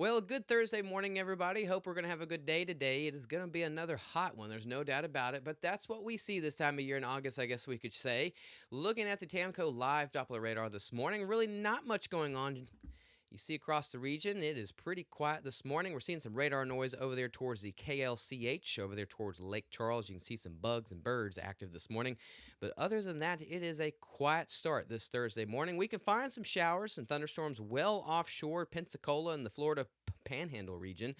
Well, good Thursday morning, everybody. Hope we're going to have a good day today. It is going to be another hot one. There's no doubt about it. But that's what we see this time of year in August, I guess we could say. Looking at the Tamco live Doppler radar this morning, really not much going on. You see across the region, it is pretty quiet this morning. We're seeing some radar noise over there towards the KLCH, over there towards Lake Charles. You can see some bugs and birds active this morning. But other than that, it is a quiet start this Thursday morning. We can find some showers and thunderstorms well offshore Pensacola and the Florida Panhandle region.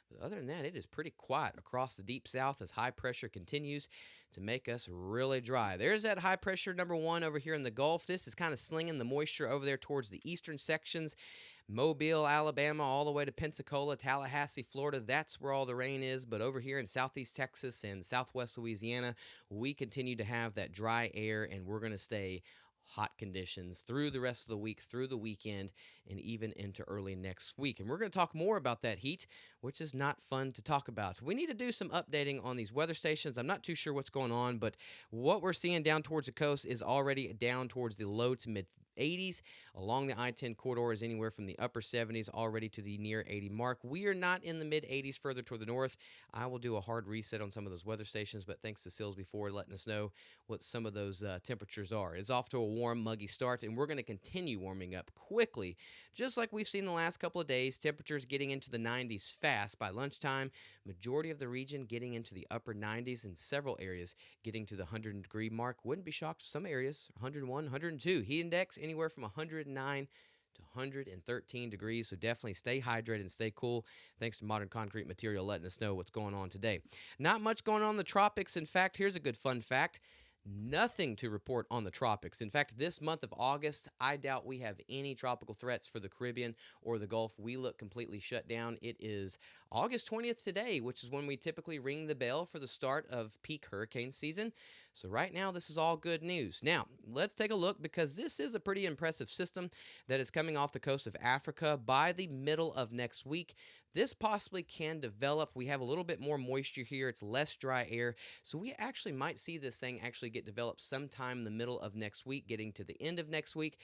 But other than that, it is pretty quiet across the deep south as high pressure continues to make us really dry. There's that high pressure number one over here in the Gulf. This is kind of slinging the moisture over there towards the eastern sections. Mobile, Alabama, all the way to Pensacola, Tallahassee, Florida. That's where all the rain is. But over here in southeast Texas and southwest Louisiana, we continue to have that dry air, and we're going to stay hot conditions through the rest of the week, through the weekend, and even into early next week. And we're going to talk more about that heat, which is not fun to talk about. We need to do some updating on these weather stations. I'm not too sure what's going on, but what we're seeing down towards the coast is already down towards the low to mid 80s. Along the I-10 corridor is anywhere from the upper 70s already to the near 80 mark. We are not in the mid 80s further toward the north. I will do a hard reset on some of those weather stations, but thanks to Sills before letting us know what some of those temperatures are. It's off to a warm, muggy start, and we're going to continue warming up quickly, just like we've seen the last couple of days. Temperatures getting into the 90s fast by lunchtime. Majority of the region getting into the upper 90s, and several areas getting to the 100-degree mark. Wouldn't be shocked if some areas 101, 102. Heat index anywhere from 109 to 113 degrees, so definitely stay hydrated and stay cool. Thanks to Modern Concrete Material letting us know what's going on today. Not much going on in the tropics. In fact, here's a good fun fact. Nothing to report on the tropics. In fact, this month of August, I doubt we have any tropical threats for the Caribbean or the Gulf. We look completely shut down. It is August 20th today, which is when we typically ring the bell for the start of peak hurricane season. So right now, this is all good news. Now, let's take a look, because this is a pretty impressive system that is coming off the coast of Africa by the middle of next week. This possibly can develop. We have a little bit more moisture here. It's less dry air. So we actually might see this thing actually get developed sometime in the middle of next week, getting to the end of next week.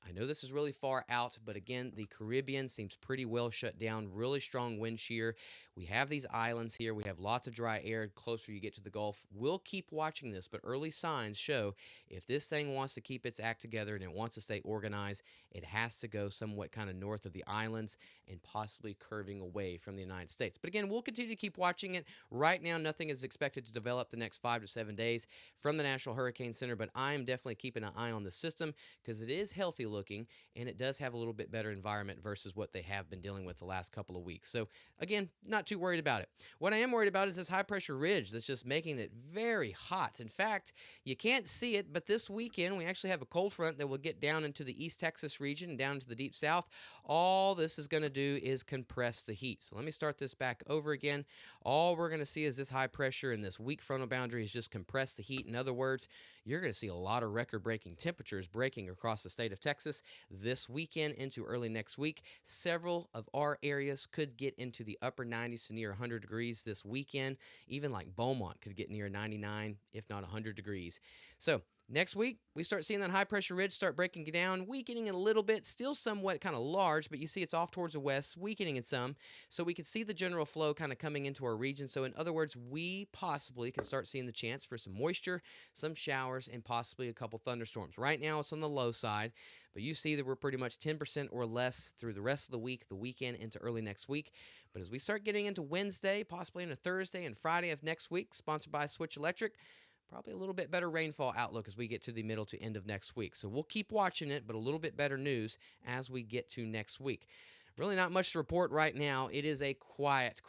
I know this is really far out, but again, the Caribbean seems pretty well shut down. Really strong wind shear. We have these islands here. We have lots of dry air closer you get to the Gulf. We'll keep watching this, but early signs show if this thing wants to keep its act together and it wants to stay organized, it has to go somewhat kind of north of the islands and possibly curving away from the United States. But again, we'll continue to keep watching it. Right now, nothing is expected to develop the next 5 to 7 days from the National Hurricane Center, but I am definitely keeping an eye on the system because it is healthy looking, and it does have a little bit better environment versus what they have been dealing with the last couple of weeks. So again, not too worried about it. What I am worried about is this high pressure ridge that's just making it very hot. In fact, you can't see it, but this weekend we actually have a cold front that will get down into the East Texas region and down into the deep south. All this is going to do is compress the heat. So let me start this back over again. All we're going to see is this high pressure and this weak frontal boundary is just compress the heat. In other words, you're going to see a lot of record-breaking temperatures breaking across the state of Texas this weekend into early next week. Several of our areas could get into the upper 90s to near 100 degrees this weekend. Even like Beaumont could get near 99, if not 100 degrees. So next week, we start seeing that high-pressure ridge start breaking down, weakening a little bit, still somewhat kind of large, but you see it's off towards the west, weakening it some, so we can see the general flow kind of coming into our region. So in other words, we possibly can start seeing the chance for some moisture, some showers, and possibly a couple thunderstorms. Right now, it's on the low side, but you see that we're pretty much 10% or less through the rest of the week, the weekend into early next week. But as we start getting into Wednesday, possibly into Thursday and Friday of next week, sponsored by Switch Electric, probably a little bit better rainfall outlook as we get to the middle to end of next week. So we'll keep watching it, but a little bit better news as we get to next week. Really not much to report right now. It is a quiet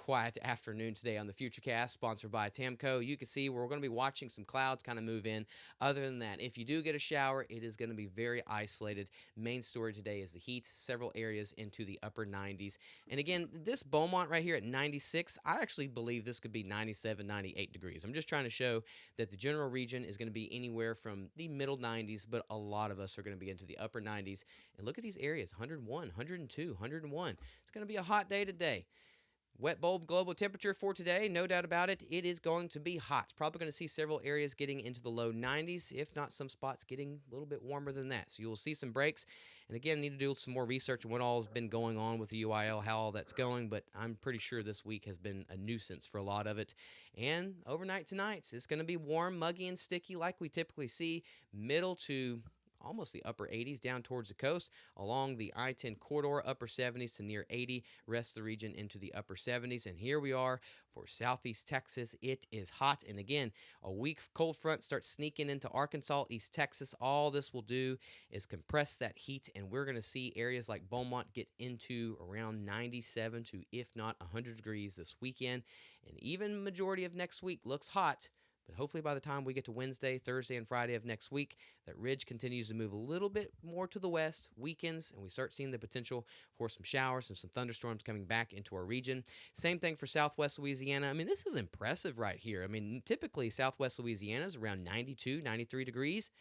afternoon today on the Futurecast, sponsored by Tamco. You can see we're going to be watching some clouds kind of move in. Other than that, if you do get a shower, it is going to be very isolated. Main story today is the heat, several areas into the upper 90s. And again, this Beaumont right here at 96, I actually believe this could be 97, 98 degrees. I'm just trying to show that the general region is going to be anywhere from the middle 90s, but a lot of us are going to be into the upper 90s. And look at these areas, 101, 102, 101. It's going to be a hot day today. Wet bulb global temperature for today, no doubt about it, it is going to be hot. Probably going to see several areas getting into the low 90s, if not some spots getting a little bit warmer than that. So you will see some breaks. And again, need to do some more research on what all has been going on with the UIL, how all that's going. But I'm pretty sure this week has been a nuisance for a lot of it. And overnight tonight, it's going to be warm, muggy, and sticky like we typically see, middle to almost the upper 80s down towards the coast, along the I-10 corridor, upper 70s to near 80, rest of the region into the upper 70s. And here we are for southeast Texas. It is hot. And again, a weak cold front starts sneaking into Arkansas, East Texas. All this will do is compress that heat, and we're going to see areas like Beaumont get into around 97 to, if not 100 degrees this weekend. And even majority of next week looks hot. But hopefully by the time we get to Wednesday, Thursday, and Friday of next week, that ridge continues to move a little bit more to the west, weakens, and we start seeing the potential for some showers and some thunderstorms coming back into our region. Same thing for southwest Louisiana. I mean, this is impressive right here. I mean, typically southwest Louisiana is around 92, 93 degrees.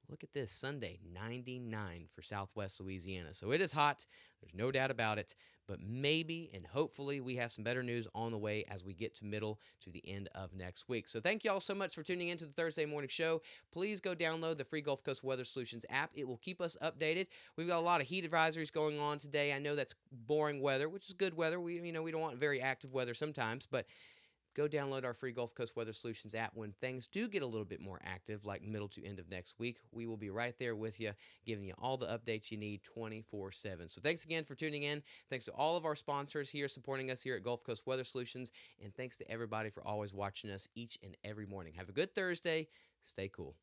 Look at this, Sunday, 99 for southwest Louisiana. So it is hot. There's no doubt about it. But maybe and hopefully we have some better news on the way as we get to middle to the end of next week. So thank you all so much for tuning into the Thursday morning show. Please go download the free Gulf Coast Weather Solutions app. It will keep us updated. We've got a lot of heat advisories going on today. I know that's boring weather, which is good weather. We don't want very active weather sometimes, but go download our free Gulf Coast Weather Solutions app. When things do get a little bit more active, like middle to end of next week, we will be right there with you, giving you all the updates you need 24/7. So thanks again for tuning in. Thanks to all of our sponsors here supporting us here at Gulf Coast Weather Solutions. And thanks to everybody for always watching us each and every morning. Have a good Thursday. Stay cool.